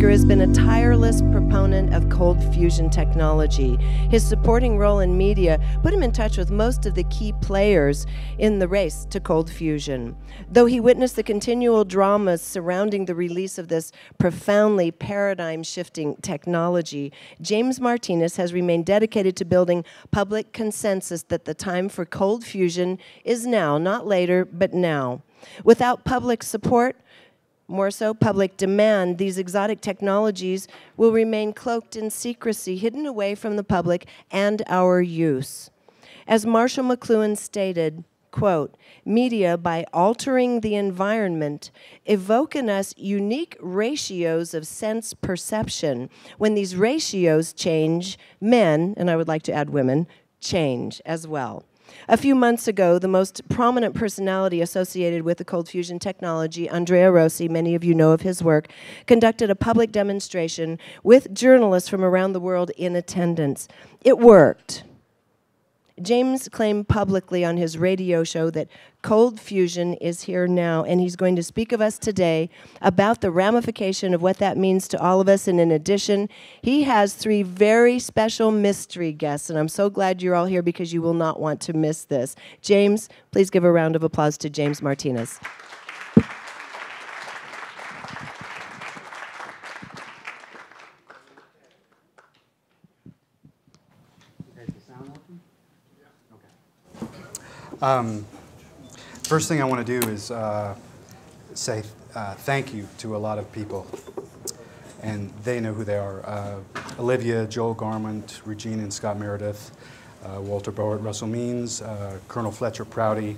Icke has been a tireless proponent of cold fusion technology. His supporting role in media put him in touch with most of the key players in the race to cold fusion. Though he witnessed the continual dramas surrounding the release of this profoundly paradigm-shifting technology, James Martinez has remained dedicated to building public consensus that the time for cold fusion is now, not later, but now. Without public support, more so public demand, these exotic technologies will remain cloaked in secrecy, hidden away from the public and our use. As Marshall McLuhan stated, quote, "Media, by altering the environment, evoke in us unique ratios of sense perception. When these ratios change, men," and I would like to add women, change as well. A few months ago, the most prominent personality associated with the cold fusion technology, Andrea Rossi, many of you know of his work, conducted a public demonstration with journalists from around the world in attendance. It worked. James claimed publicly on his radio show that cold fusion is here now, and he's going to speak of us today about the ramification of what that means to all of us. And in addition, he has 3 very special mystery guests, and I'm so glad you're all here because you will not want to miss this. James, please give a round of applause to James Martinez. First thing I want to do is say thank you to a lot of people, and they know who they are. Olivia, Joel Garment, Regina and Scott Meredith, Walter Bowart, Russell Means, Colonel Fletcher Prouty,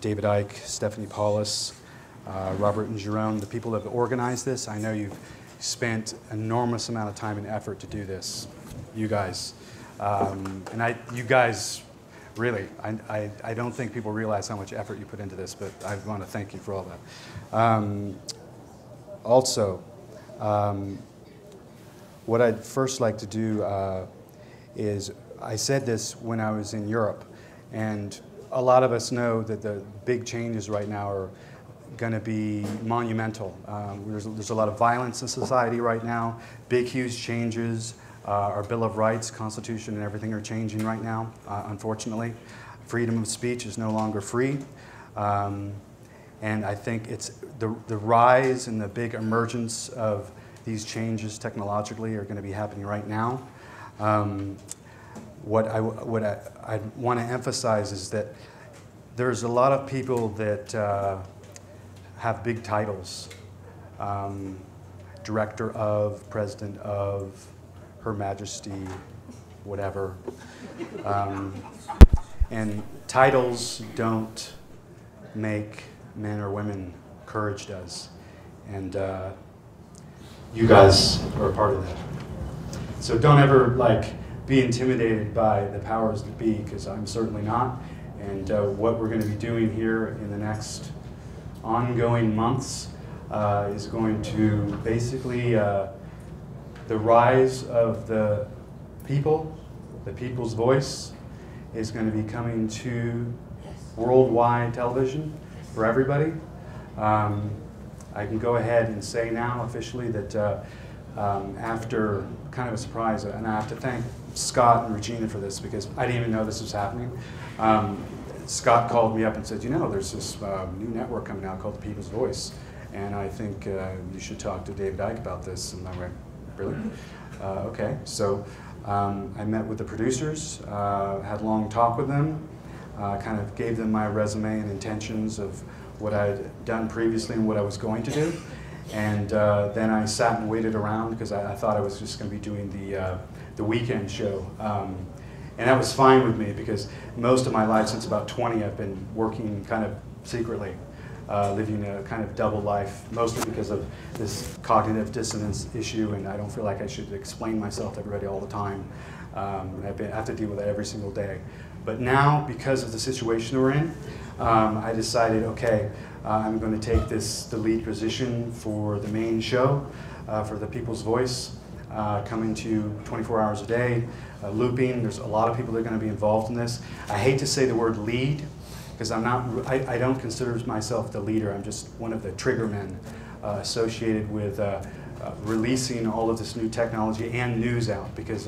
David Icke, Stephanie Paulus, Robert and Jerome, the people that have organized this. I know you've spent enormous amount of time and effort to do this, you guys. You guys, really, I don't think people realize how much effort you put into this, but I want to thank you for all that. Also, what I'd first like to do is, I said this when I was in Europe, and a lot of us know that the big changes right now are going to be monumental. There's a lot of violence in society right now, big, huge changes. Our Bill of Rights, Constitution, and everything are changing right now, unfortunately. Freedom of speech is no longer free. And I think it's the rise and the big emergence of these changes technologically are going to be happening right now. What I want to emphasize is that there's a lot of people that have big titles. Director of, President of, Her Majesty, whatever. And titles don't make men or women, courage does. And you guys are a part of that. So don't ever be intimidated by the powers that be, because I'm certainly not. And what we're going to be doing here in the next ongoing months is going to basically the rise of the people, the people's voice, is going to be coming to worldwide television for everybody. I can go ahead and say now officially that after kind of a surprise, and I have to thank Scott and Regina for this because I didn't even know this was happening. Scott called me up and said, you know, there's this new network coming out called The People's Voice, and I think you should talk to David Icke about this. And I went, really? Okay, so I met with the producers, had a long talk with them, kind of gave them my resume and intentions of what I'd done previously and what I was going to do. And then I sat and waited around because I thought I was just going to be doing the weekend show. And that was fine with me because most of my life, since about 20, I've been working kind of secretly, living a kind of double life, mostly because of this cognitive dissonance issue, and I don't feel like I should explain myself to everybody all the time. I have to deal with it every single day. But now, because of the situation we're in, I decided, okay, I'm going to take the lead position for the main show, for the People's Voice, coming to you 24 hours a day, looping. There's a lot of people that are going to be involved in this. I hate to say the word lead, because I don't consider myself the leader. I'm just one of the trigger men associated with releasing all of this new technology and news out, because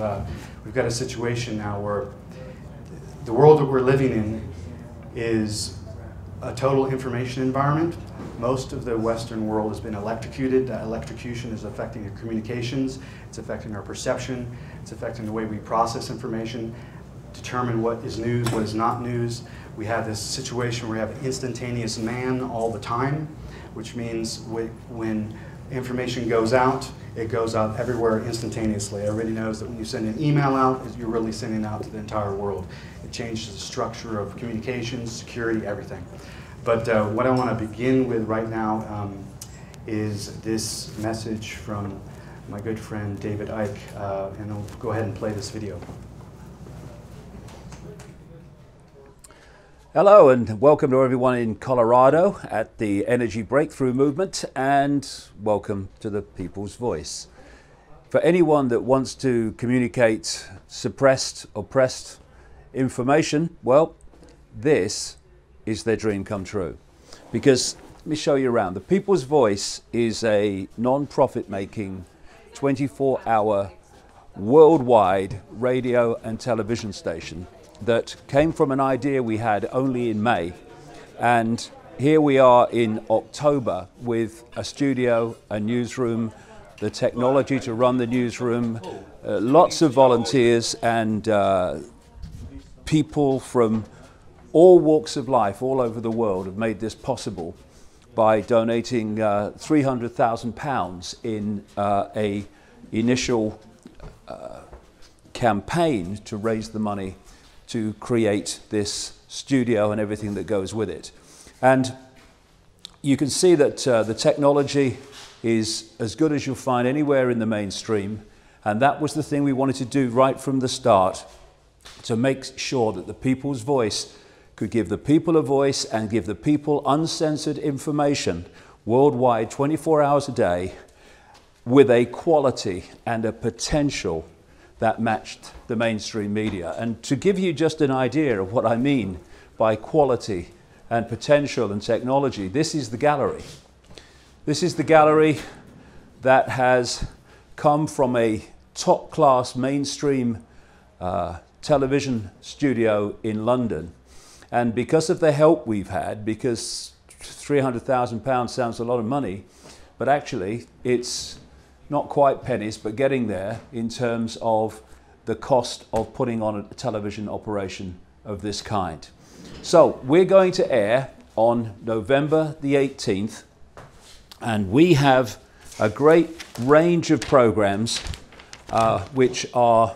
we've got a situation now where the world that we're living in is a total information environment. Most of the Western world has been electrocuted. Electrocution is affecting our communications, it's affecting our perception, it's affecting the way we process information, determine what is news, what is not news. We have this situation where we have instantaneous man all the time, which means when information goes out, it goes out everywhere instantaneously. Everybody knows that when you send an email out, you're really sending out to the entire world. It changes the structure of communications, security, everything. But what I want to begin with right now is this message from my good friend David Icke, and I'll go ahead and play this video. Hello and welcome to everyone in Colorado at the Energy Breakthrough Movement, and welcome to the People's Voice. For anyone that wants to communicate suppressed, oppressed information, well, this is their dream come true. Because, let me show you around. The People's Voice is a non-profit making 24-hour worldwide radio and television station that came from an idea we had only in May, and here we are in October with a studio, a newsroom, the technology to run the newsroom, lots of volunteers and people from all walks of life all over the world have made this possible by donating £300,000 in a initial campaign to raise the money to create this studio and everything that goes with it. And you can see that the technology is as good as you'll find anywhere in the mainstream, and that was the thing we wanted to do right from the start, to make sure that the People's Voice could give the people a voice and give the people uncensored information worldwide 24 hours a day with a quality and a potential that matched the mainstream media. And to give you just an idea of what I mean by quality and potential and technology, this is the gallery. This is the gallery that has come from a top-class mainstream television studio in London. And because of the help we've had, because £300,000 sounds a lot of money, but actually it's not quite pennies, but getting there in terms of the cost of putting on a television operation of this kind. So we're going to air on November the 18th, and we have a great range of programs which are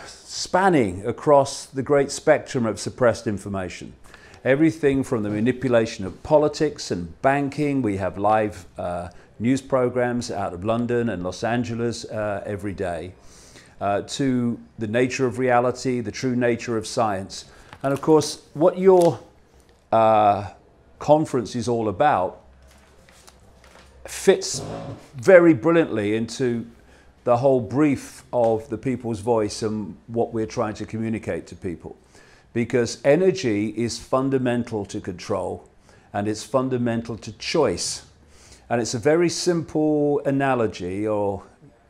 spanning across the great spectrum of suppressed information. Everything from the manipulation of politics and banking. We have live news programs out of London and Los Angeles every day, to the nature of reality, the true nature of science. And of course, what your conference is all about fits very brilliantly into the whole brief of the People's Voice and what we're trying to communicate to people. Because energy is fundamental to control, and it's fundamental to choice. And it's a very simple analogy, or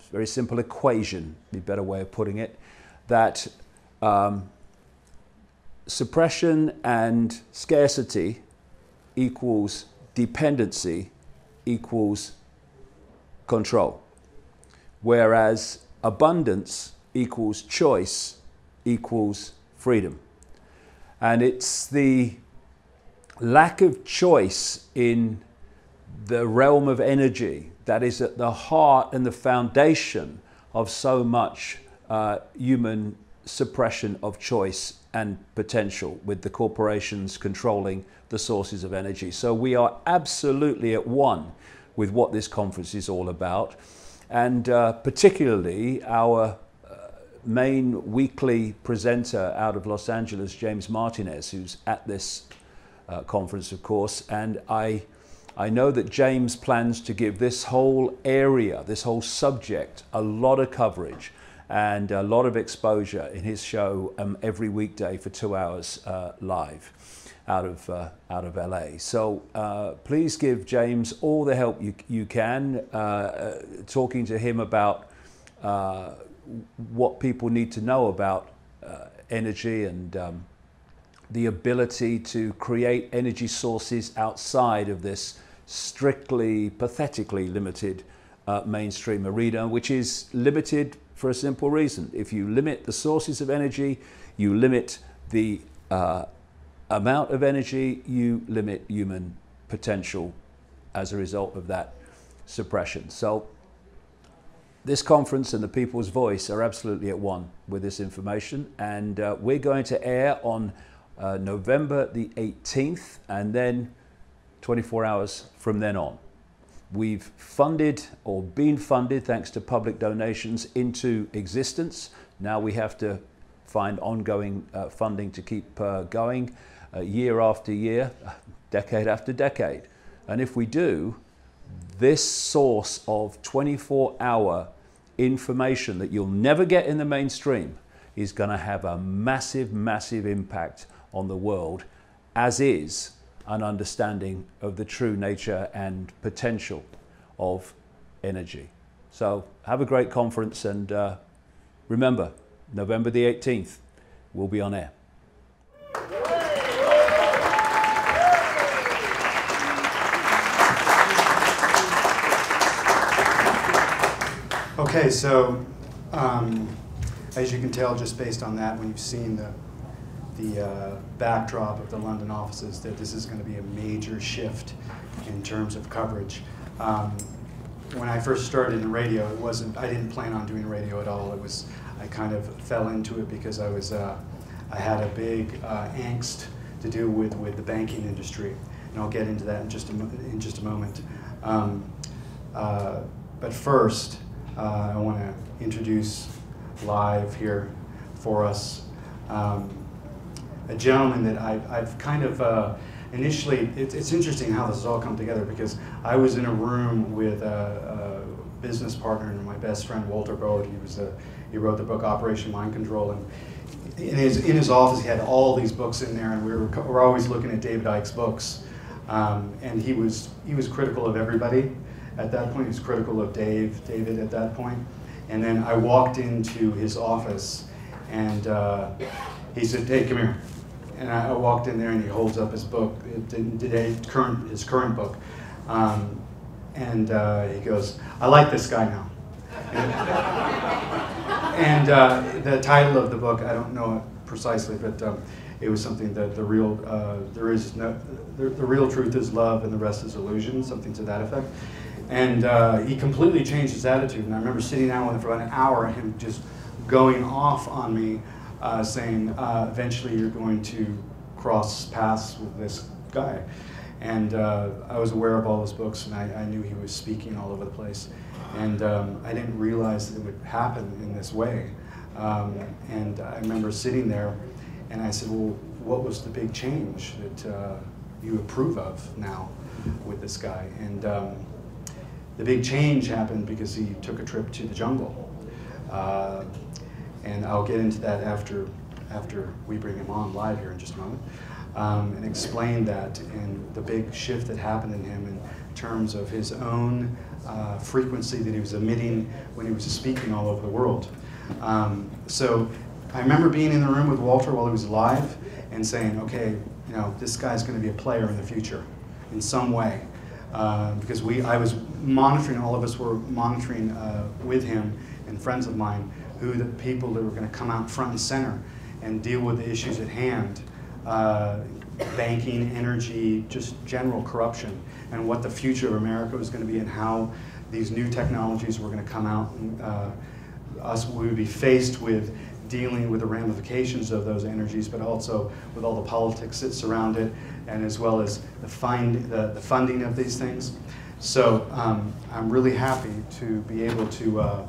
very simple equation, be a better way of putting it, that suppression and scarcity equals dependency equals control. Whereas abundance equals choice equals freedom. And it's the lack of choice in the realm of energy that is at the heart and the foundation of so much human suppression of choice and potential, with the corporations controlling the sources of energy. So we are absolutely at one with what this conference is all about. And particularly our main weekly presenter out of Los Angeles, James Martinez, who's at this conference, of course. And I know that James plans to give this whole area, this whole subject, a lot of coverage and a lot of exposure in his show every weekday for 2 hours live. out of LA. So please give James all the help you can, talking to him about what people need to know about energy and the ability to create energy sources outside of this strictly, pathetically limited mainstream arena, which is limited for a simple reason. If you limit the sources of energy, you limit the amount of energy, you limit human potential as a result of that suppression. So this conference and the people's voice are absolutely at one with this information, and we're going to air on November the 18th, and then 24 hours from then on. We've funded, or been funded, thanks to public donations, into existence. Now we have to find ongoing funding to keep going year after year, decade after decade. And if we do, this source of 24-hour information that you'll never get in the mainstream is going to have a massive, massive impact on the world, as is an understanding of the true nature and potential of energy. So have a great conference, and remember, November the 18th, we'll be on air. Okay, so as you can tell just based on that, when you've seen the backdrop of the London offices, that this is going to be a major shift in terms of coverage. When I first started in radio, I didn't plan on doing radio at all. I kind of fell into it because I had a big angst to do with the banking industry, and I'll get into that in just a moment. But first, I want to introduce live here for us a gentleman that I've kind of initially, it's interesting how this has all come together, because I was in a room with a business partner and my best friend, Walter Bode. He wrote the book Operation Mind Control, and in his office he had all these books in there, and we were always looking at David Icke's books, and he was critical of everybody at that point. He was critical of David at that point. And then I walked into his office, and he said, "Hey, come here." And I walked in there, and he holds up his book, his current book, and he goes, "I like this guy now." And the title of the book, I don't know it precisely, but it was something that the real truth is love, and the rest is illusion, something to that effect. And he completely changed his attitude. And I remember sitting down with him for about an hour, and him just going off on me, saying, eventually you're going to cross paths with this guy. And I was aware of all his books, and I knew he was speaking all over the place. And I didn't realize that it would happen in this way. And I remember sitting there, and I said, "Well, what was the big change that you approve of now with this guy?" And the big change happened because he took a trip to the jungle. And I'll get into that after we bring him on live here in just a moment, and explain that and the big shift that happened in him in terms of his own frequency that he was emitting when he was speaking all over the world. So I remember being in the room with Walter while he was alive and saying, okay, this guy's going to be a player in the future in some way. Because I was monitoring, all of us were monitoring with him and friends of mine, who the people that were going to come out front and center and deal with the issues at hand, banking, energy, just general corruption, and what the future of America was going to be, and how these new technologies were going to come out, and we would be faced with dealing with the ramifications of those energies, but also with all the politics that surround it, and as well as the funding of these things. So I'm really happy to be able to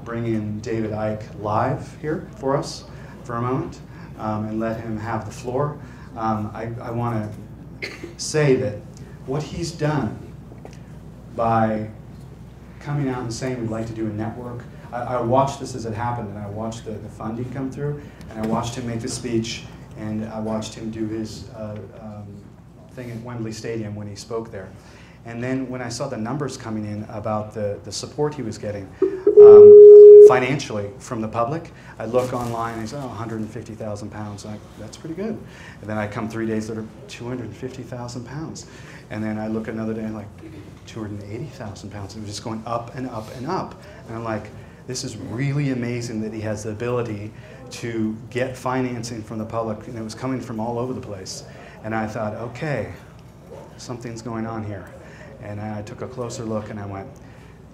bring in David Icke live here for us for a moment, and let him have the floor. I want to say that what he's done by coming out and saying we'd like to do a network, I watched this as it happened, and I watched the funding come through, and I watched him make the speech and I watched him do his thing at Wembley Stadium when he spoke there. And then when I saw the numbers coming in about the support he was getting financially from the public, I look online and I say, oh, 150,000 pounds. That's pretty good. And then I come 3 days later, 250,000 pounds. And then I look another day and like 280,000 pounds. It was just going up and up and up. And I'm like, this is really amazing that he has the ability to get financing from the public, and it was coming from all over the place. And I thought, okay, something's going on here. And I took a closer look and I went,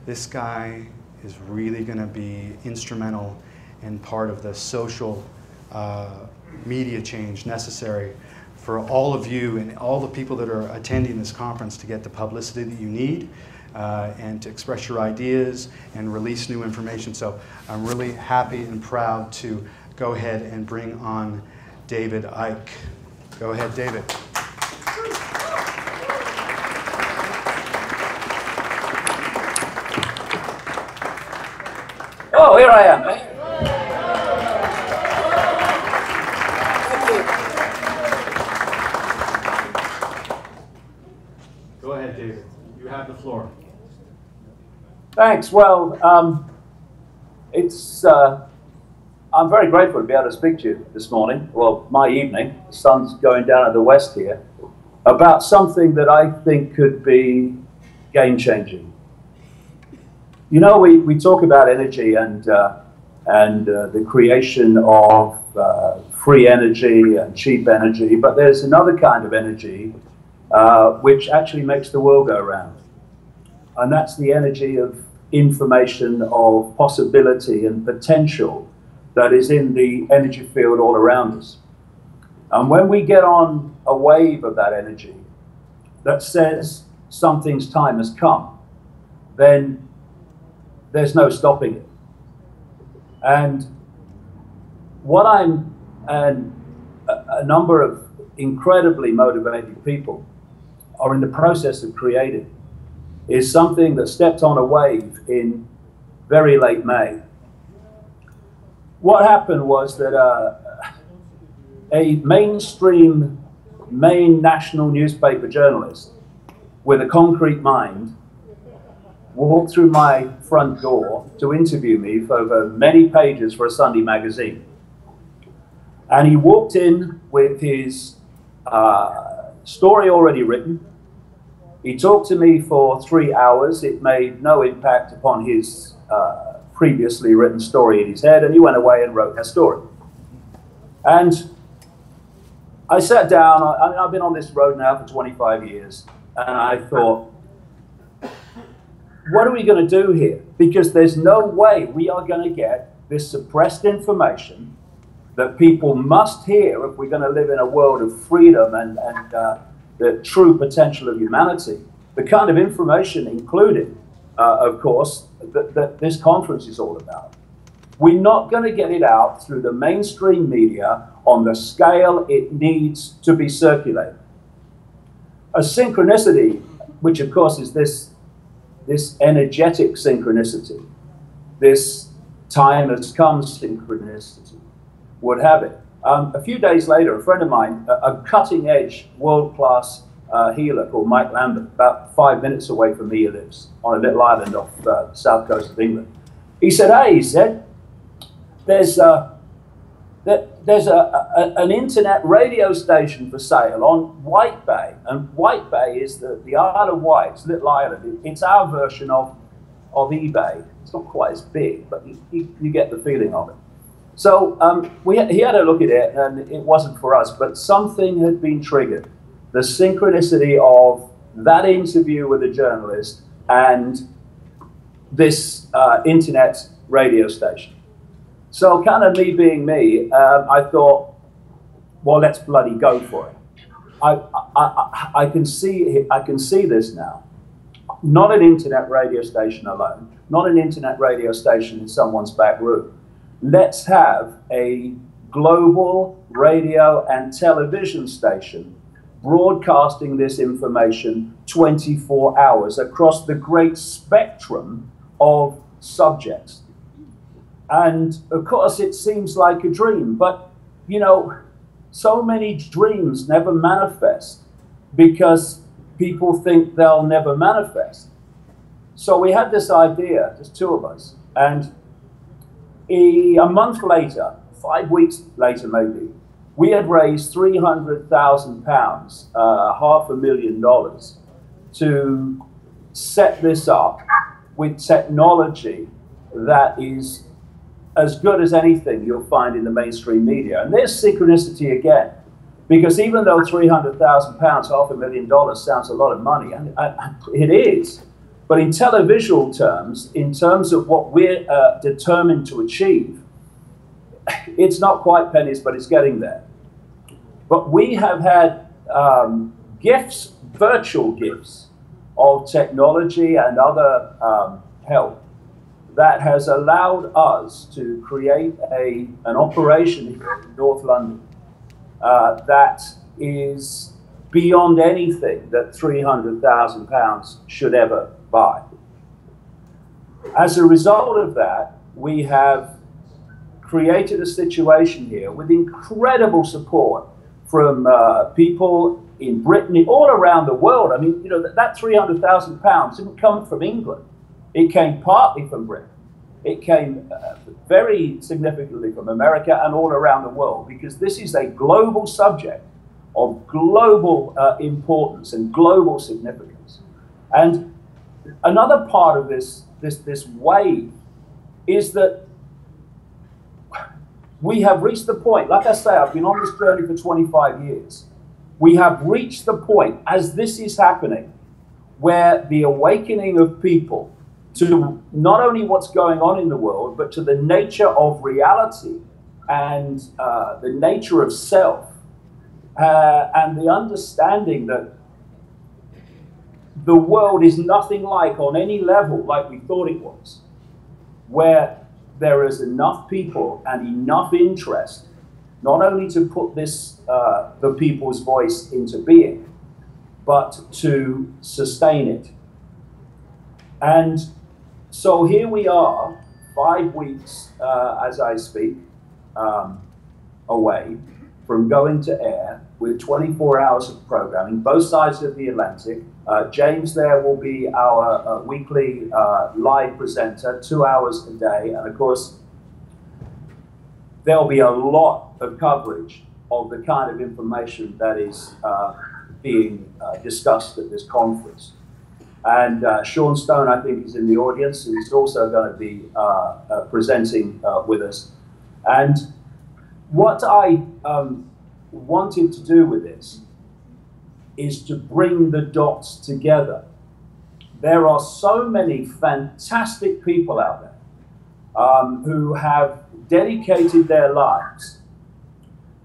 this guy is really going to be instrumental in part of the social media change necessary for all of you and all the people that are attending this conference to get the publicity that you need and to express your ideas and release new information. So I'm really happy and proud to go ahead and bring on David Icke. Go ahead, David. Oh, here I am, eh? Go ahead, David. You have the floor. Thanks. Well, I'm very grateful to be able to speak to you this morning, well, my evening, the sun's going down at the west here, about something that I think could be game-changing. You know, we talk about energy and the creation of free energy and cheap energy, but there's another kind of energy which actually makes the world go round. And that's the energy of information, of possibility and potential that is in the energy field all around us. And when we get on a wave of that energy that says something's time has come, then there's no stopping it. And what and a number of incredibly motivated people are in the process of creating is something that stepped on a wave in very late May. What happened was that a mainstream, main national newspaper journalist with a concrete mind walked through my front door to interview me for over many pages for a Sunday magazine. And he walked in with his story already written. He talked to me for 3 hours. It made no impact upon his previously written story in his head, and he went away and wrote that story. And I sat down. I've been on this road now for 25 years, and I thought, what are we going to do here? Because there's no way we are going to get this suppressed information that people must hear if we're going to live in a world of freedom and the true potential of humanity. The kind of information included, of course, that this conference is all about. We're not going to get it out through the mainstream media on the scale it needs to be circulated. A synchronicity, which of course is this energetic synchronicity, this time has come synchronicity, would have it. A few days later, a friend of mine, a cutting-edge, world-class healer called Mike Lambert, about 5 minutes away from me he lives, on a little island off the south coast of England. He said, hey, he said, there's an internet radio station for sale on White Bay, and White Bay is the Isle of Wight, it's a little island. It's our version of eBay. It's not quite as big, but you get the feeling of it. So he had a look at it, and it wasn't for us, but something had been triggered. The synchronicity of that interview with a journalist and this internet radio station. So kind of me being me, I thought, well, let's bloody go for it. I can see this now. Not an internet radio station alone, not an internet radio station in someone's back room. Let's have a global radio and television station broadcasting this information 24 hours across the great spectrum of subjects. And of course, it seems like a dream, but you know, so many dreams never manifest because people think they'll never manifest. So we had this idea, just two of us, and a month later, 5 weeks later maybe, we had raised £300,000, $500,000, to set this up with technology that is as good as anything you'll find in the mainstream media. And there's synchronicity again, because even though £300,000, $500,000 sounds a lot of money, and it is, but in televisual terms, in terms of what we're determined to achieve, it's not quite pennies, but it's getting there. But we have had gifts, virtual gifts of technology and other help that has allowed us to create an operation here in North London that is beyond anything that £300,000 should ever buy. As a result of that, we have created a situation here with incredible support from people in Britain, all around the world. I mean, you know, that £300,000 didn't come from England. It came partly from Britain. It came very significantly from America and all around the world, because this is a global subject of global importance and global significance. And another part of this wave is that we have reached the point, like I say, I've been on this journey for 25 years. We have reached the point, as this is happening, where the awakening of people to not only what's going on in the world, but to the nature of reality and the nature of self, and the understanding that the world is nothing like, on any level, like we thought it was, where there is enough people and enough interest, not only to put this, the people's voice into being, but to sustain it. And so here we are, 5 weeks, as I speak, away from going to air with 24 hours of programming, both sides of the Atlantic. James there will be our weekly live presenter, 2 hours a day. And of course, there'll be a lot of coverage of the kind of information that is being discussed at this conference. And Sean Stone, I think, is in the audience, and he's also going to be presenting with us. And what I wanted to do with this is to bring the dots together. There are so many fantastic people out there who have dedicated their lives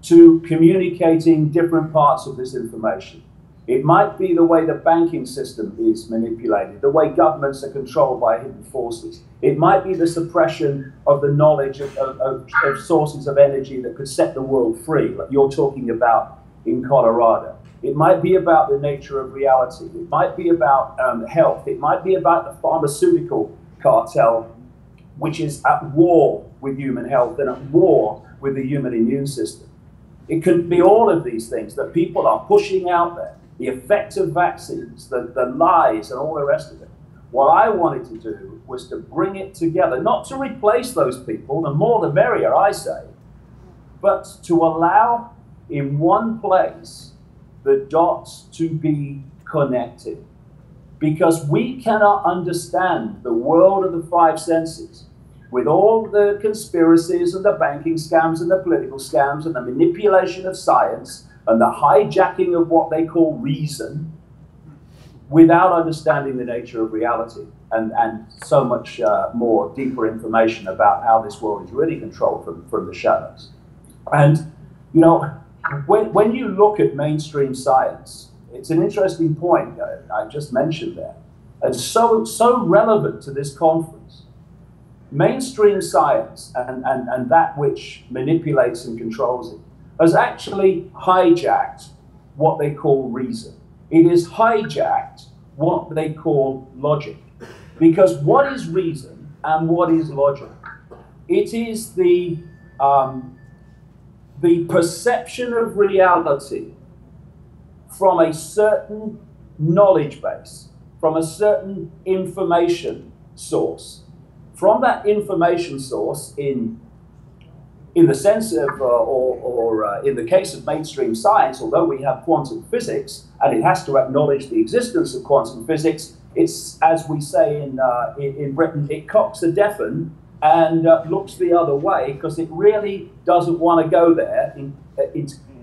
to communicating different parts of this information. It might be the way the banking system is manipulated, the way governments are controlled by hidden forces. It might be the suppression of the knowledge of sources of energy that could set the world free, like you're talking about in Colorado. It might be about the nature of reality. It might be about health. It might be about the pharmaceutical cartel, which is at war with human health and at war with the human immune system. It could be all of these things that people are pushing out there. The effect of vaccines, the lies, and all the rest of it. What I wanted to do was to bring it together, not to replace those people, the more the merrier, I say, but to allow in one place the dots to be connected. Because we cannot understand the world of the five senses with all the conspiracies and the banking scams and the political scams and the manipulation of science and the hijacking of what they call reason, without understanding the nature of reality and so much more deeper information about how this world is really controlled from the shadows. And, you know, when you look at mainstream science, it's an interesting point I just mentioned there, and so relevant to this conference. Mainstream science and that which manipulates and controls it has actually hijacked what they call reason. It has hijacked what they call logic. Because what is reason and what is logic? It is the the perception of reality from a certain knowledge base, from a certain information source. From that information source, in the sense of, in the case of mainstream science, although we have quantum physics, and it has to acknowledge the existence of quantum physics, it's, as we say in Britain, it cocks a deafen and looks the other way, because it really doesn't want to go there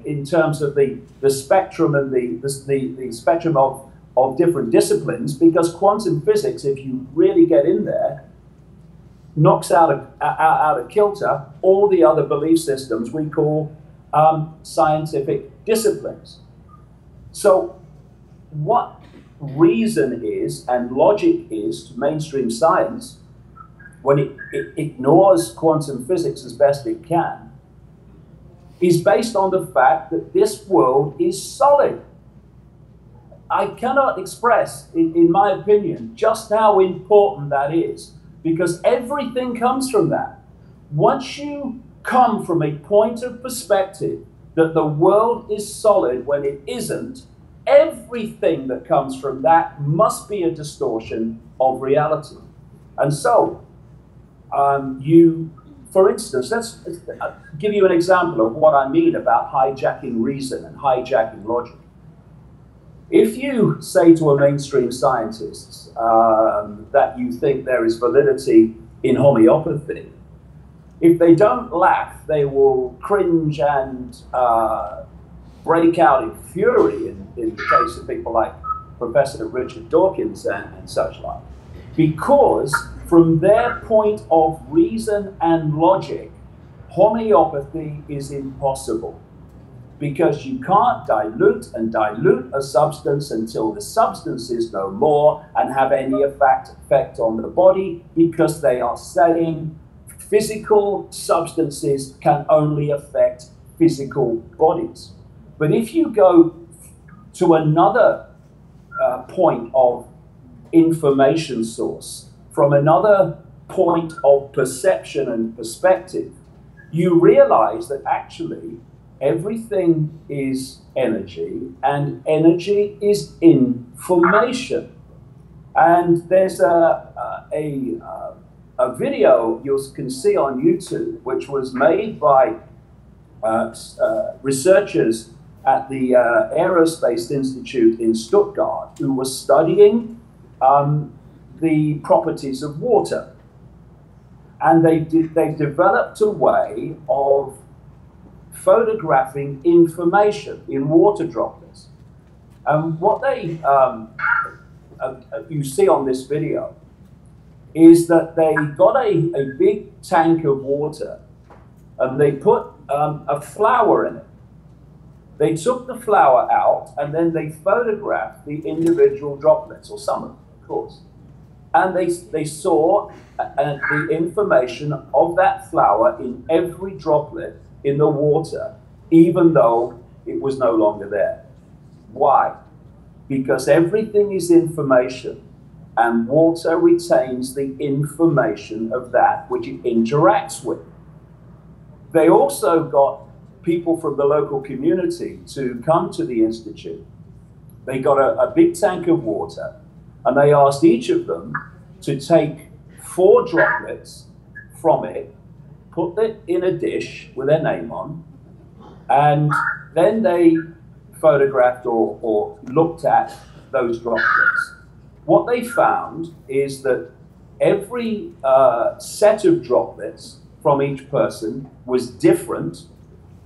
in terms of the spectrum and the spectrum of different disciplines, because quantum physics, if you really get in there, knocks out of kilter all the other belief systems we call scientific disciplines. So what reason is and logic is to mainstream science, when it ignores quantum physics as best it can, is based on the fact that this world is solid. I cannot express, in my opinion, just how important that is, because everything comes from that. Once you come from a point of perspective that the world is solid when it isn't, everything that comes from that must be a distortion of reality. And so, for instance, let's give you an example of what I mean about hijacking reason and hijacking logic. If you say to a mainstream scientist that you think there is validity in homeopathy, if they don't laugh, they will cringe and break out in fury in the case of people like Professor Richard Dawkins and such like. Because from their point of reason and logic, homeopathy is impossible. Because you can't dilute a substance until the substance is no more and have any effect on the body, because they are saying physical substances can only affect physical bodies. But if you go to another point of information source, from another point of perception and perspective, you realize that actually everything is energy, and energy is information. And there's a video you can see on YouTube, which was made by researchers at the Aerospace Institute in Stuttgart, who were studying the properties of water. And they developed a way of photographing information in water droplets. And what they you see on this video is that they got a big tank of water and they put a flower in it. They took the flower out and then they photographed the individual droplets, or some of them, of course. And they saw the information of that flower in every droplet in the water, even though it was no longer there. Why? Because everything is information, and water retains the information of that which it interacts with. They also got people from the local community to come to the Institute. They got a big tank of water, and they asked each of them to take 4 droplets from it, put it in a dish with their name on, and then they photographed or looked at those droplets. What they found is that every set of droplets from each person was different,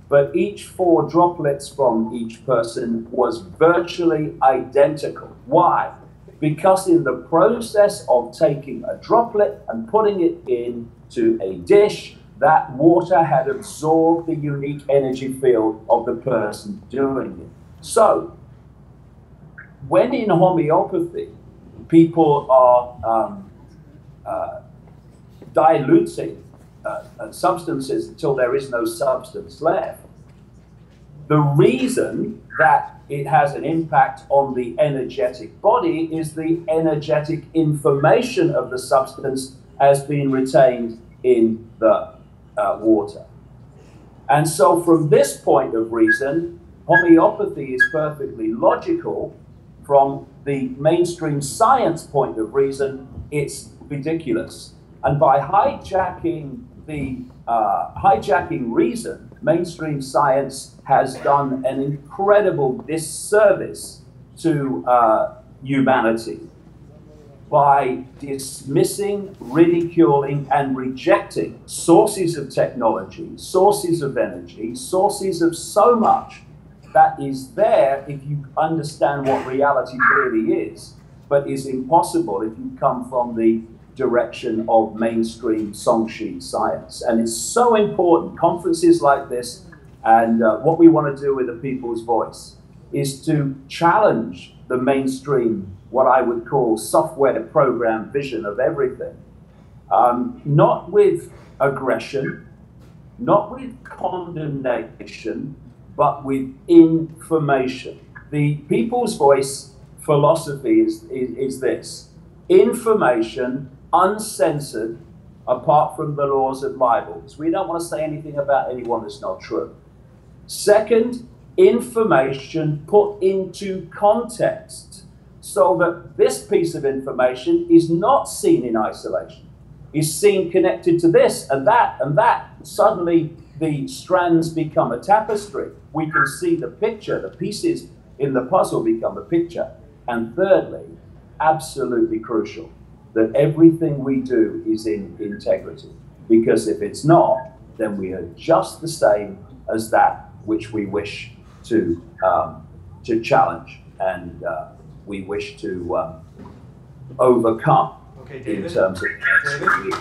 but each 4 droplets from each person was virtually identical. Why? Because in the process of taking a droplet and putting it into a dish, that water had absorbed the unique energy field of the person doing it. So, when in homeopathy, people are diluting substances until there is no substance left, the reason that it has an impact on the energetic body is the energetic information of the substance has been retained in the water. And so from this point of reason, homeopathy is perfectly logical. From the mainstream science point of reason, it's ridiculous. And by hijacking reason, mainstream science has done an incredible disservice to humanity by dismissing, ridiculing, and rejecting sources of technology, sources of energy, sources of so much that is there if you understand what reality really is, but is impossible if you come from the direction of mainstream song sheet science. And it's so important, conferences like this, and what we want to do with the People's Voice is to challenge the mainstream, what I would call software program vision of everything. Not with aggression, not with condemnation, but with information. The People's Voice philosophy is this: information, uncensored, apart from the laws of libels. We don't want to say anything about anyone that's not true. Second, information put into context so that this piece of information is not seen in isolation, is seen connected to this and that and that. Suddenly the strands become a tapestry. We can see the picture, the pieces in the puzzle become a picture. And thirdly, absolutely crucial, that everything we do is in integrity. Because if it's not, then we are just the same as that which we wish to challenge and we wish to overcome. Okay, David. In terms of David.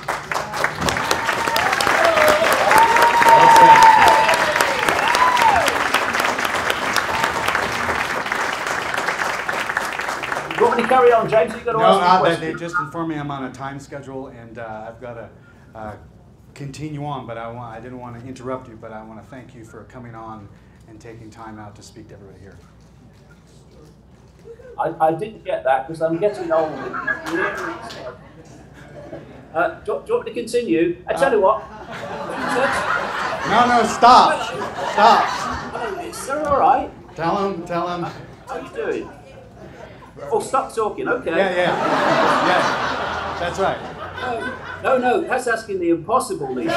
You want me to carry on, James? You've got to ask me a They question. just informed me I'm on a time schedule, and I've got to continue on, but I didn't want to interrupt you, but I want to thank you for coming on and taking time out to speak to everybody here. I didn't get that because I'm getting old. Do you want me to continue? I tell you what. No, stop. Stop. Hello, is that all right? Tell him. How you doing? Oh, stop talking, okay. Yeah. That's right. No, that's asking the impossible, Lisa.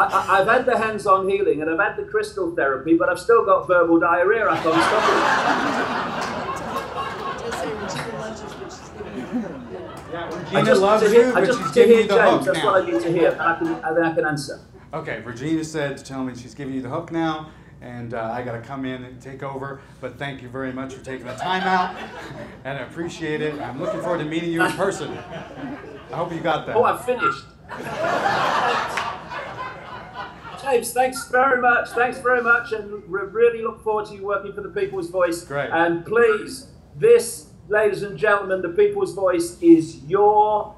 I've had the hands-on healing and I've had the crystal therapy, but I've still got verbal diarrhea. I can't stop it. Regina loves you, but she's giving you the hook That's now. what I need to hear, and then I can answer. Okay, Regina said to tell me she's giving you the hook now, and I got to come in and take over. But thank you very much for taking the time out, and I appreciate it. I'm looking forward to meeting you in person. I hope you got that. Oh, I've finished. James, thanks very much, and really look forward to you working for the People's Voice. Great. And please, this, ladies and gentlemen, the People's Voice is your,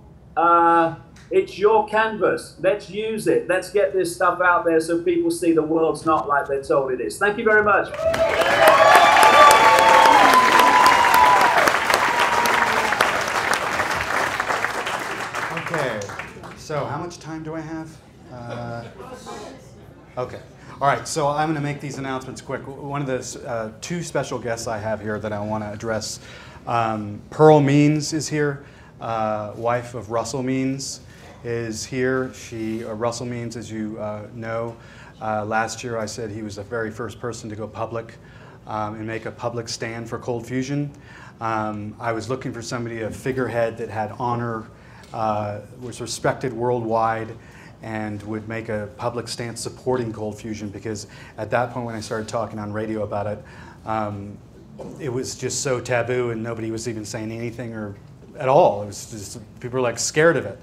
it's your canvas. Let's use it. Let's get this stuff out there so people see the world's not like they're told it is. Thank you very much. Okay, so how much time do I have? Okay. All right, so I'm going to make these announcements quick. One of the two special guests I have here that I want to address. Pearl Means is here, wife of Russell Means is here. Russell Means, as you know, last year I said he was the very first person to go public and make a public stand for cold fusion. I was looking for somebody, a figurehead that had honor, was respected worldwide, and would make a public stance supporting cold fusion, because at that point when I started talking on radio about it, it was just so taboo and nobody was even saying anything or at all. It was just, people were like scared of it.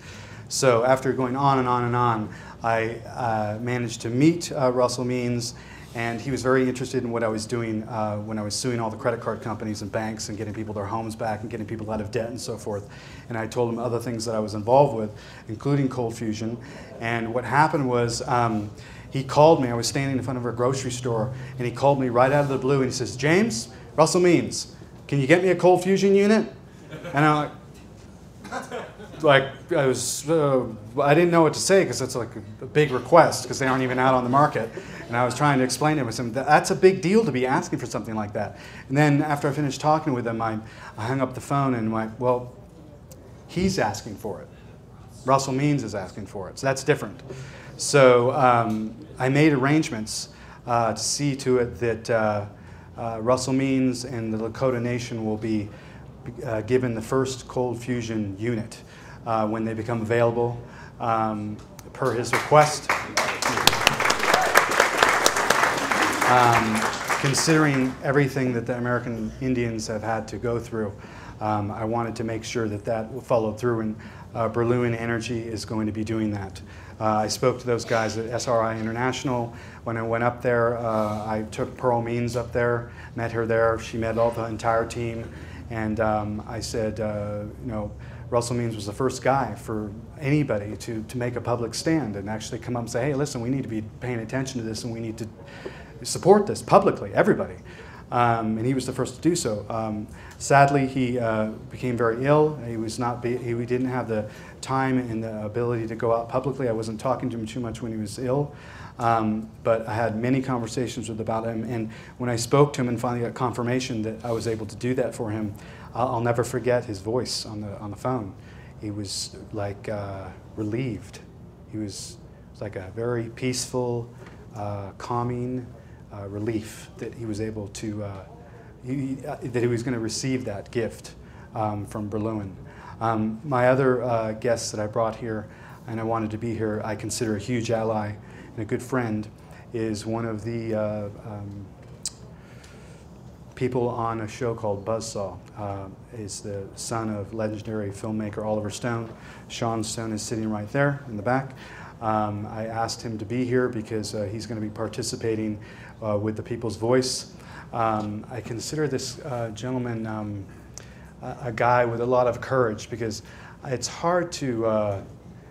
So after going on and on and on, I managed to meet Russell Means, and he was very interested in what I was doing when I was suing all the credit card companies and banks and getting people their homes back and getting people out of debt and so forth. And I told him other things that I was involved with, including cold fusion. And what happened was he called me. I was standing in front of a grocery store, and he called me right out of the blue, and he says, "James, Russell Means, can you get me a cold fusion unit?" And I'm like, like, I didn't know what to say because it's like a big request because they aren't even out on the market. And I was trying to explain to him, that's a big deal to be asking for something like that. And then after I finished talking with him, I hung up the phone and went, well, he's asking for it. Russell Means is asking for it, so that's different. So I made arrangements to see to it that Russell Means and the Lakota Nation will be given the first cold fusion unit when they become available, per his request. Considering everything that the American Indians have had to go through, I wanted to make sure that that followed through, and Berlin Energy is going to be doing that. I spoke to those guys at SRI International. When I went up there, I took Pearl Means up there, met her there. She met all the entire team, and I said, you know, Russell Means was the first guy for anybody to make a public stand and actually come up and say, hey, listen, we need to be paying attention to this and we need to support this publicly, everybody. And he was the first to do so. Sadly, he became very ill. He didn't have the time and the ability to go out publicly. I wasn't talking to him too much when he was ill, but I had many conversations about him. And when I spoke to him and finally got confirmation that I was able to do that for him, I'll never forget his voice on the phone. He was like relieved. He was like a very peaceful, calming relief that he was able to, that he was going to receive that gift from Berlin. My other guests that I brought here, and I wanted to be here, I consider a huge ally and a good friend, is one of the people on a show called Buzzsaw. Is the son of legendary filmmaker Oliver Stone. Sean Stone is sitting right there in the back. I asked him to be here because he's going to be participating with the People's Voice. I consider this gentleman a guy with a lot of courage, because it's hard to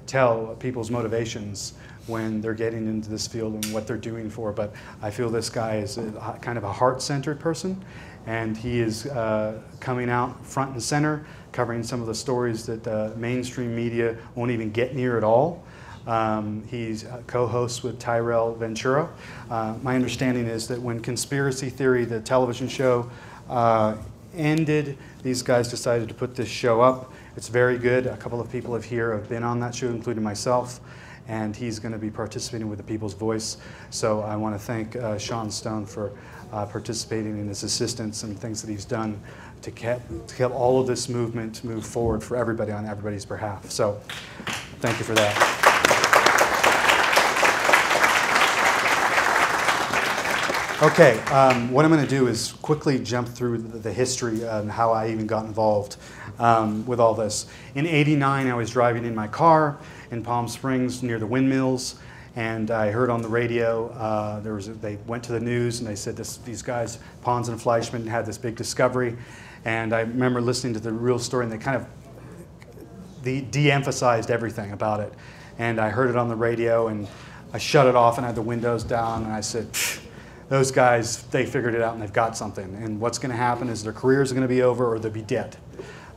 tell people's motivations when they're getting into this field and what they're doing for, but I feel this guy is kind of a heart-centered person, and he is coming out front and center, covering some of the stories that mainstream media won't even get near at all. He's co-hosts with Tyrell Ventura. My understanding is that when Conspiracy Theory, the television show, ended, these guys decided to put this show up. It's very good. A couple of people here have been on that show, including myself, and he's going to be participating with the People's Voice. So I want to thank Sean Stone for participating in his assistance and things that he's done to help all of this movement move forward for everybody on everybody's behalf. So thank you for that. Okay, what I'm going to do is quickly jump through the history and how I even got involved with all this. In '89, I was driving in my car in Palm Springs near the windmills, and I heard on the radio, they went to the news and they said these guys, Pons and Fleischman, had this big discovery. And I remember listening to the real story, and they kind of de-emphasized everything about it. And I heard it on the radio, and I shut it off and had the windows down, and I said, those guys, they figured it out and they've got something. And what's going to happen is their careers are going to be over or they'll be dead.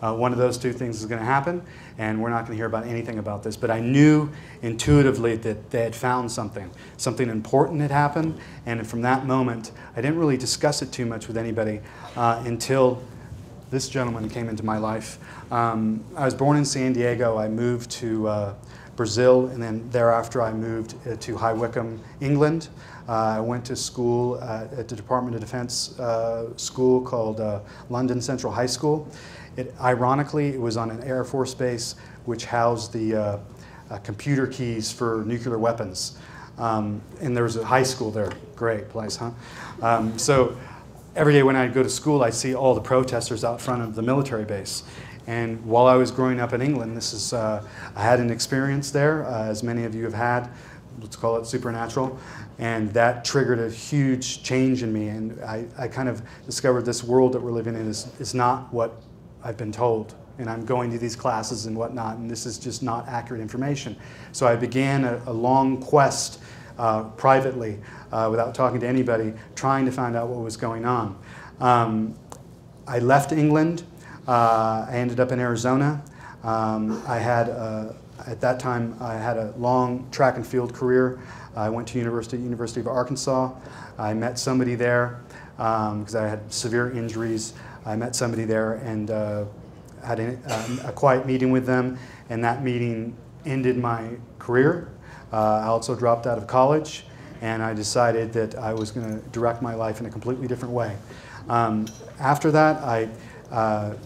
One of those two things is going to happen, and we're not going to hear about anything about this. But I knew intuitively that they had found something. Something important had happened, and from that moment, I didn't really discuss it too much with anybody until this gentleman came into my life. I was born in San Diego. I moved to Brazil, and then thereafter I moved to High Wycombe, England. I went to school at the Department of Defense school called London Central High School. Ironically, it was on an Air Force base which housed the computer keys for nuclear weapons. And there was a high school there. Great place, huh? So every day when I'd go to school, I'd see all the protesters out front of the military base. And while I was growing up in England, I had an experience there, as many of you have had. Let's call it supernatural, and that triggered a huge change in me, and I kind of discovered this world that we're living in is not what I've been told, and I'm going to these classes and whatnot, and this is just not accurate information. So I began a long quest privately, without talking to anybody, trying to find out what was going on. I left England. I ended up in Arizona. I had, at that time, I had a long track and field career. I went to University of Arkansas. I met somebody there because I had severe injuries. I met somebody there and had a quiet meeting with them, and that meeting ended my career. I also dropped out of college, and I decided that I was going to direct my life in a completely different way. After that, I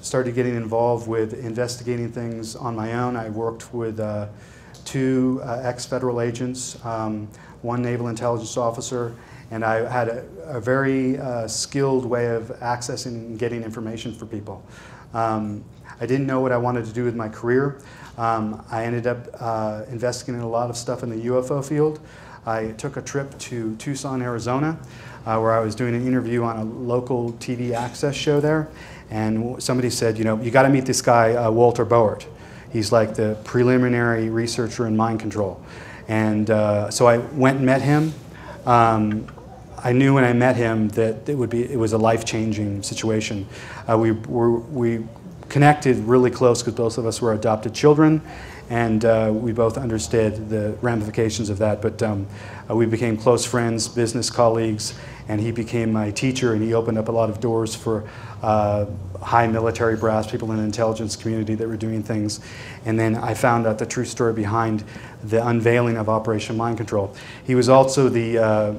started getting involved with investigating things on my own. I worked with 2 ex-federal agents, 1 naval intelligence officer, and I had a very skilled way of accessing and getting information for people. I didn't know what I wanted to do with my career. I ended up investigating a lot of stuff in the UFO field. I took a trip to Tucson, Arizona, where I was doing an interview on a local TV access show there, and somebody said, you know, you got to meet this guy, Walter Boert. He's like the preliminary researcher in mind control. And so I went and met him. I knew when I met him that it was a life-changing situation. We connected really close because both of us were adopted children, and we both understood the ramifications of that. But we became close friends, business colleagues, and he became my teacher, and he opened up a lot of doors for high military brass, people in the intelligence community that were doing things. And then I found out the true story behind the unveiling of Operation Mind Control. He was also the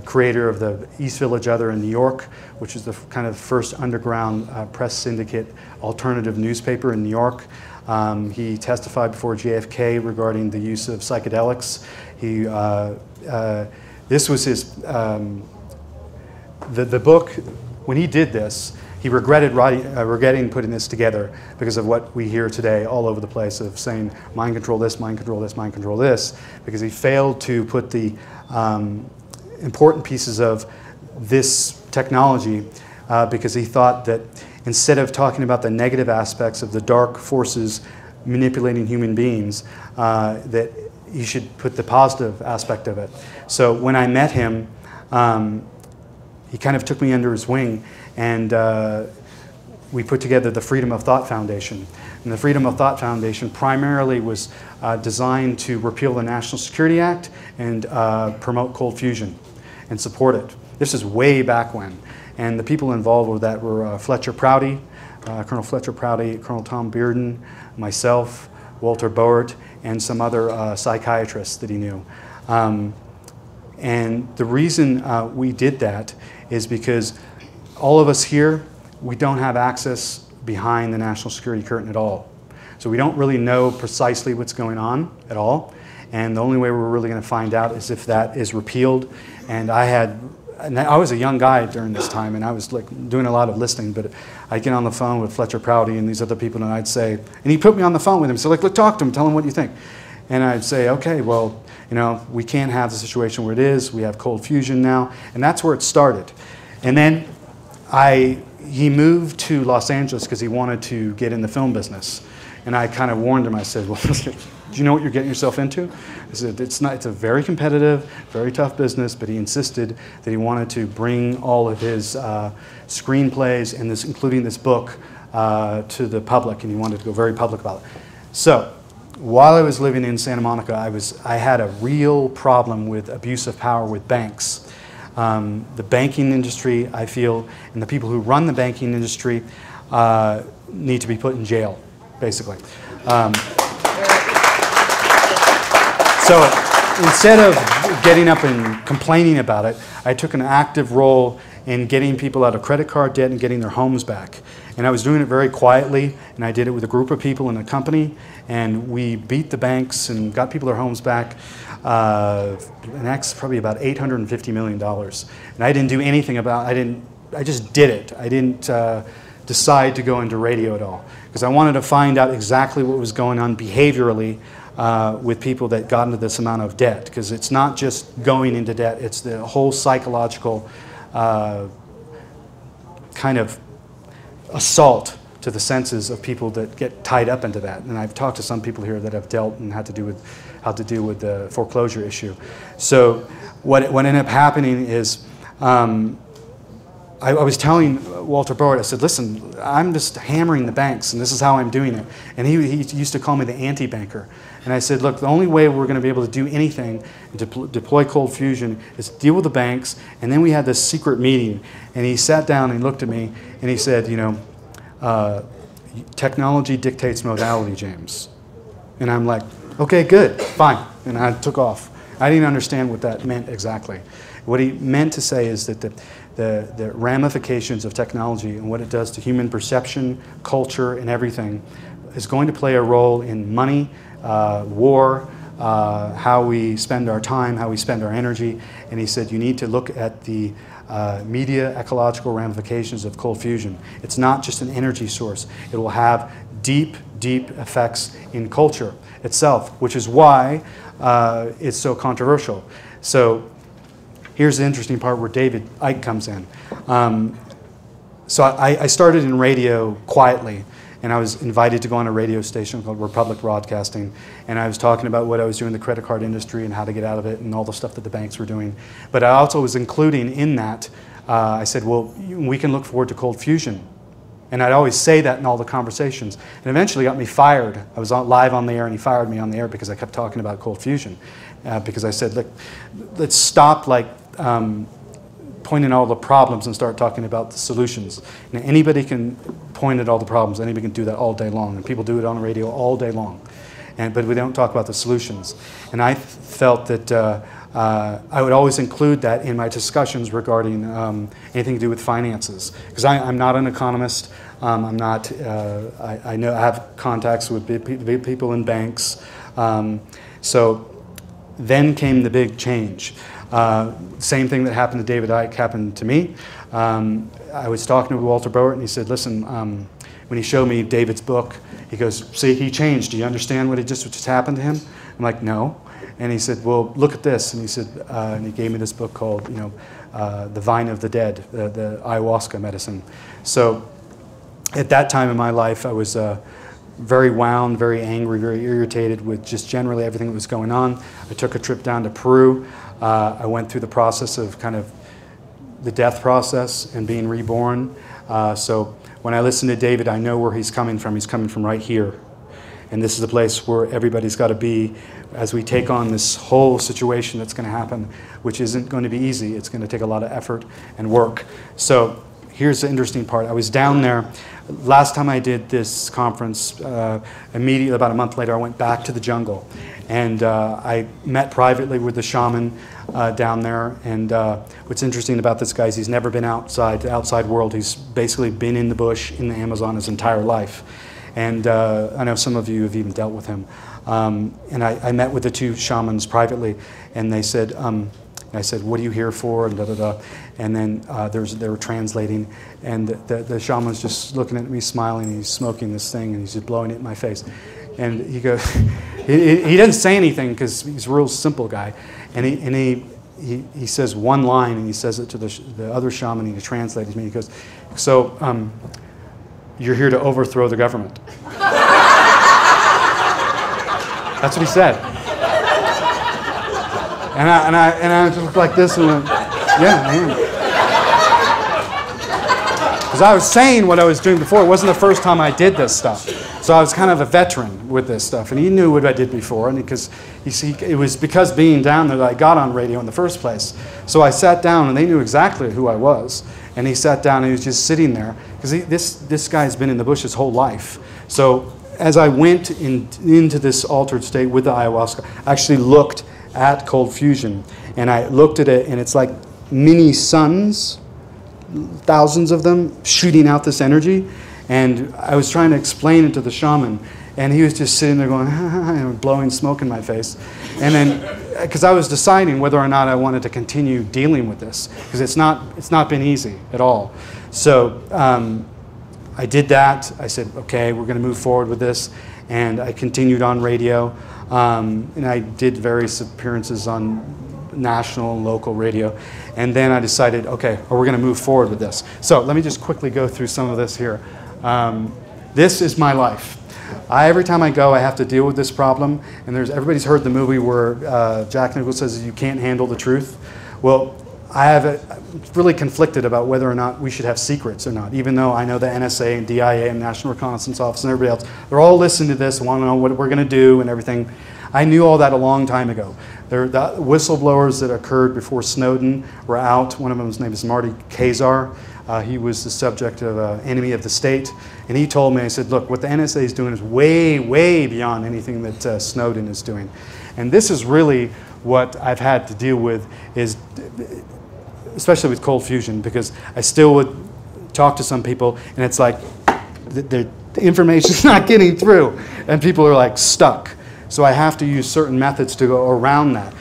creator of the East Village Other in New York, which is the kind of first underground press syndicate alternative newspaper in New York. He testified before JFK regarding the use of psychedelics. This was his, the book, when he did this, he regretted putting this together because of what we hear today all over the place of saying mind control this, mind control this, mind control this, because he failed to put the important pieces of this technology because he thought that instead of talking about the negative aspects of the dark forces manipulating human beings, that you should put the positive aspect of it. So when I met him, he kind of took me under his wing, and we put together the Freedom of Thought Foundation. And the Freedom of Thought Foundation primarily was designed to repeal the National Security Act and promote cold fusion and support it. This is way back when. And the people involved with that were Fletcher Prouty, Colonel Fletcher Prouty, Colonel Tom Bearden, myself, Walter Boert, and some other psychiatrists that he knew. And the reason we did that is because all of us here, we don't have access behind the national security curtain at all. So we don't really know precisely what's going on at all. And the only way we're really going to find out is if that is repealed. And I was a young guy during this time, and I was like doing a lot of listening, but I'd get on the phone with Fletcher Prouty and these other people, and I'd say, and he put me on the phone with him, so like, look, talk to him, tell him what you think. And I'd say, okay, well, you know, we can't have the situation where it is, we have cold fusion now, and that's where it started. And then he moved to Los Angeles because he wanted to get in the film business. And I kind of warned him, I said, well, do you know what you're getting yourself into? I said, it's a very competitive, very tough business, but he insisted that he wanted to bring all of his screenplays, and including this book, to the public, and he wanted to go very public about it. So, while I was living in Santa Monica, I had a real problem with abuse of power with banks. The banking industry, I feel, and the people who run the banking industry need to be put in jail, basically. So instead of getting up and complaining about it, I took an active role in getting people out of credit card debt and getting their homes back. And I was doing it very quietly, and I did it with a group of people in a company, and we beat the banks and got people their homes back. And that's probably about $850 million. And I didn't do anything about it. I just did it. I didn't decide to go into radio at all, because I wanted to find out exactly what was going on behaviorally with people that got into this amount of debt, because it's not just going into debt, it's the whole psychological kind of assault to the senses of people that get tied up into that. And I've talked to some people here that have dealt and had to do with how to deal with the foreclosure issue. So what ended up happening is I was telling Walter Board, I said, listen, I'm just hammering the banks, and this is how I'm doing it. And he used to call me the anti-banker. And I said, look, the only way we're going to be able to do anything and deploy cold fusion is to deal with the banks. And then we had this secret meeting, and he sat down and he looked at me, and he said, you know, technology dictates modality, James. And I'm like, okay, good, fine. And I took off. I didn't understand what that meant exactly. What he meant to say is that the ramifications of technology and what it does to human perception, culture, and everything is going to play a role in money, war, how we spend our time, how we spend our energy. And he said you need to look at the media ecological ramifications of cold fusion. It's not just an energy source. It will have deep, deep effects in culture itself, which is why it's so controversial. So here's the interesting part where David Icke comes in. So I started in radio quietly, and I was invited to go on a radio station called Republic Broadcasting, and I was talking about what I was doing in the credit card industry and how to get out of it and all the stuff that the banks were doing. But I also was including in that, I said, well, we can look forward to cold fusion. And I'd always say that in all the conversations. And eventually got me fired. I was live on the air, and he fired me on the air because I kept talking about cold fusion. Because I said, look, let's stop pointing at all the problems and start talking about the solutions. Now, anybody can point at all the problems. Anybody can do that all day long. And people do it on the radio all day long. But we don't talk about the solutions. And I felt that I would always include that in my discussions regarding anything to do with finances. Because I'm not an economist. I'm not, I know I have contacts with big people in banks. So then came the big change. Same thing that happened to David Icke happened to me. I was talking to Walter Boert, and he said, listen, when he showed me David's book, he goes, see, he changed. Do you understand what just happened to him? I'm like, no. And he said, well, look at this. And he said, and he gave me this book called, you know, The Vine of the Dead, the ayahuasca medicine. So at that time in my life, I was very wound, very angry, very irritated with just generally everything that was going on. I took a trip down to Peru. I went through the process of kind of the death process and being reborn. So when I listen to David, I know where he's coming from. He's coming from right here. And this is a place where everybody's got to be as we take on this whole situation that's going to happen, which isn't going to be easy. It's going to take a lot of effort and work. So here's the interesting part. I was down there. Last time I did this conference, immediately about a month later, I went back to the jungle. And I met privately with the shaman down there. And what's interesting about this guy is he's never been outside the outside world. He's basically been in the bush in the Amazon his entire life. And I know some of you have even dealt with him. And I met with the two shamans privately, and they said, I said, what are you here for? And da da da. And then they were translating, and the shaman's just looking at me, smiling, and he's smoking this thing, and he's just blowing it in my face. And he goes, he doesn't say anything because he's a real simple guy. And he says one line, and he says it to the other shaman, and he translates it to me. He goes, so you're here to overthrow the government. That's what he said. And I just looked like this and went, yeah, I am. Because I was saying what I was doing before. It wasn't the first time I did this stuff. So I was kind of a veteran with this stuff. And he knew what I did before. And because you see, it was because being down there that I got on radio in the first place. So I sat down, and they knew exactly who I was. And he sat down, and he was just sitting there. Because this guy's been in the bush his whole life. So as I went into this altered state with the ayahuasca, I actually looked at cold fusion. And I looked at it, and it's like mini suns, thousands of them, shooting out this energy. And I was trying to explain it to the shaman, and he was just sitting there going, and blowing smoke in my face. And then, because I was deciding whether or not I wanted to continue dealing with this, because it's not been easy at all. So I did that. I said, okay, we're going to move forward with this. And I continued on radio. And I did various appearances on national and local radio. And then I decided, okay, we're going to move forward with this. So let me just quickly go through some of this here. This is my life. Every time I go, I have to deal with this problem. And everybody's heard the movie where Jack Nicholson says you can't handle the truth. Well, I'm really conflicted about whether or not we should have secrets or not, even though I know the NSA and DIA and National Reconnaissance Office and everybody else, they're all listening to this and want to know what we're going to do and everything. I knew all that a long time ago. The whistleblowers that occurred before Snowden were out. One of them's name is Marty Kazar. He was the subject of Enemy of the State. And he told me, he said, look, what the NSA is doing is way, way beyond anything that Snowden is doing. And this is really what I've had to deal with, is especially with cold fusion, because I still would talk to some people and it's like the information's not getting through and people are like stuck. So I have to use certain methods to go around that,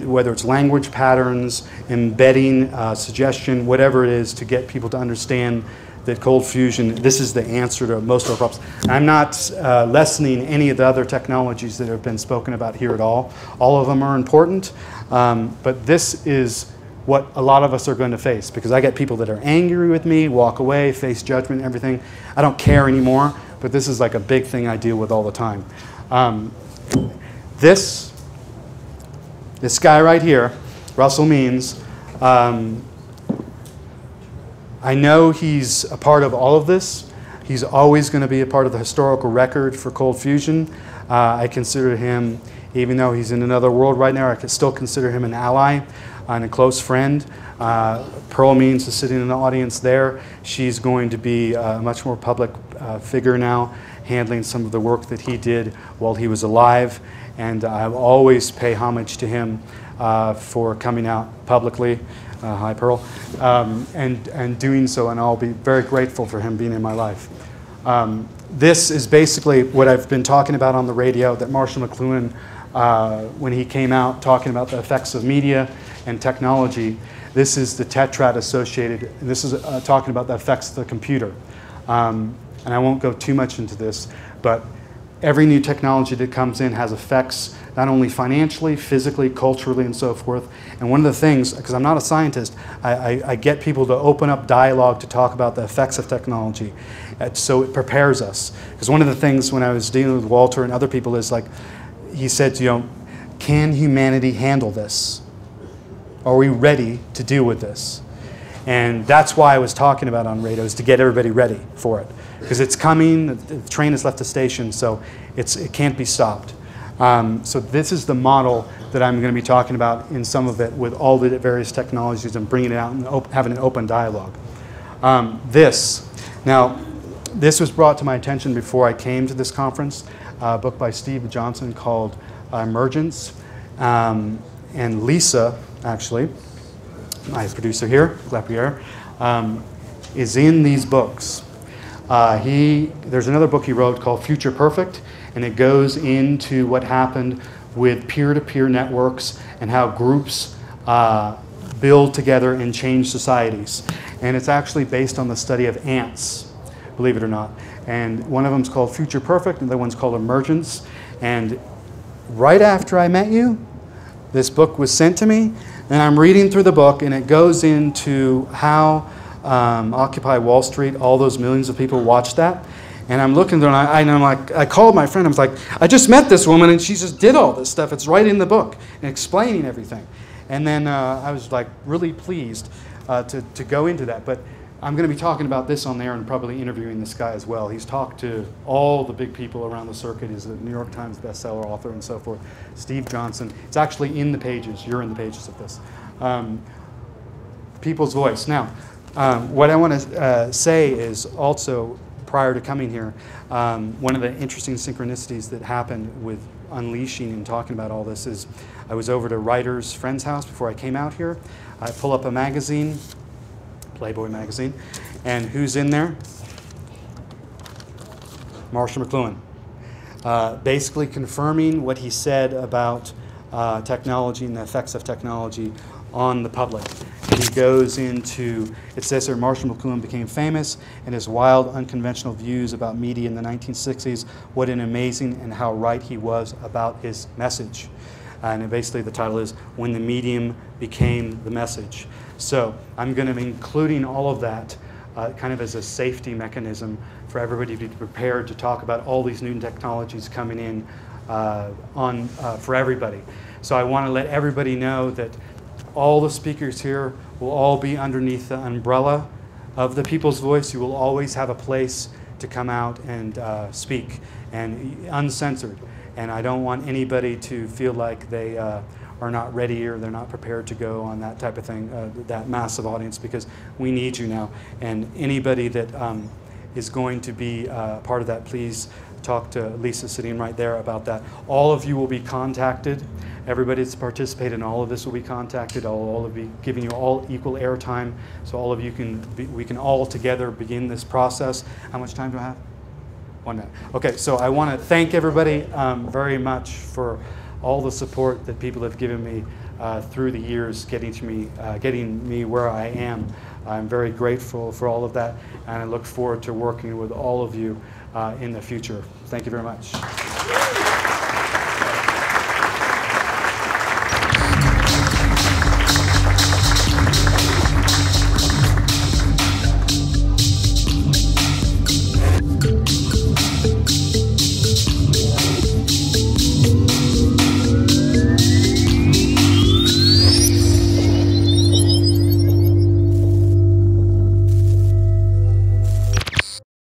whether it's language patterns, embedding, suggestion, whatever it is, to get people to understand that cold fusion, this is the answer to most of our problems. I'm not lessening any of the other technologies that have been spoken about here at all. All of them are important, but this is what a lot of us are going to face, because I get people that are angry with me, walk away, face judgment, everything. I don't care anymore, but this is like a big thing I deal with all the time. This guy right here, Russell Means, I know he's a part of all of this. He's always going to be a part of the historical record for cold fusion. I consider him, even though he's in another world right now, I can still consider him an ally and a close friend. Pearl Means is sitting in the audience there. She's going to be a much more public figure now, handling some of the work that he did while he was alive. And I always pay homage to him for coming out publicly. Hi, Pearl. And doing so, and I'll be very grateful for him being in my life. This is basically what I've been talking about on the radio, that Marshall McLuhan, when he came out talking about the effects of media and technology, this is the tetrad associated, and this is talking about the effects of the computer. And I won't go too much into this, but every new technology that comes in has effects not only financially, physically, culturally, and so forth. And one of the things, because I'm not a scientist, I get people to open up dialogue to talk about the effects of technology. So it prepares us. Because one of the things when I was dealing with Walter and other people is like, he said, you know, can humanity handle this? Are we ready to deal with this? And that's why I was talking about on radio, is to get everybody ready for it. Because it's coming, the train has left the station, so it can't be stopped. So this is the model that I'm going to be talking about in some of it, with all the various technologies and bringing it out and having an open dialogue. Now, this was brought to my attention before I came to this conference, a book by Steve Johnson called Emergence. And Lisa, actually, my producer here, Lapierre, is in these books. There's another book he wrote called Future Perfect, and it goes into what happened with peer-to-peer networks and how groups build together and change societies. And it's actually based on the study of ants, believe it or not. And one of them is called Future Perfect, and the other one's called Emergence. And right after I met you, this book was sent to me, and I'm reading through the book, and it goes into how Occupy Wall Street, all those millions of people watched that. And I'm looking there, and I'm like, I called my friend, I was like, I just met this woman, and she just did all this stuff. It's right in the book, and explaining everything. And then I was like really pleased to go into that. But I'm going to be talking about this on there and probably interviewing this guy as well. He's talked to all the big people around the circuit. He's a New York Times bestseller author and so forth. Steve Johnson. It's actually in the pages. You're in the pages of this. People's voice. Now, what I want to say is also, prior to coming here, one of the interesting synchronicities that happened with unleashing and talking about all this is I was over to a writer's friend's house before I came out here. I pull up a magazine, Playboy magazine, and who's in there? Marshall McLuhan. Basically confirming what he said about technology and the effects of technology on the public. And he goes into, it says here, Marshall McLuhan became famous and his wild, unconventional views about media in the 1960s. What an amazing and how right he was about his message. And basically the title is When the Medium Became the Message. So I'm going to be including all of that kind of as a safety mechanism for everybody to be prepared to talk about all these new technologies coming in for everybody. So I want to let everybody know that all the speakers here will all be underneath the umbrella of the People's Voice. You will always have a place to come out and speak, and uncensored. And I don't want anybody to feel like they are not ready or they're not prepared to go on that type of thing, that massive audience, because we need you now. And anybody that is going to be part of that, please talk to Lisa sitting right there about that. All of you will be contacted. Everybody that's participated in all of this will be contacted. All of be giving you all equal airtime, so all of you we can all together begin this process. How much time do I have? 1 minute. Okay, so I want to thank everybody very much for all the support that people have given me through the years, getting me where I am. I'm very grateful for all of that, and I look forward to working with all of you in the future. Thank you very much.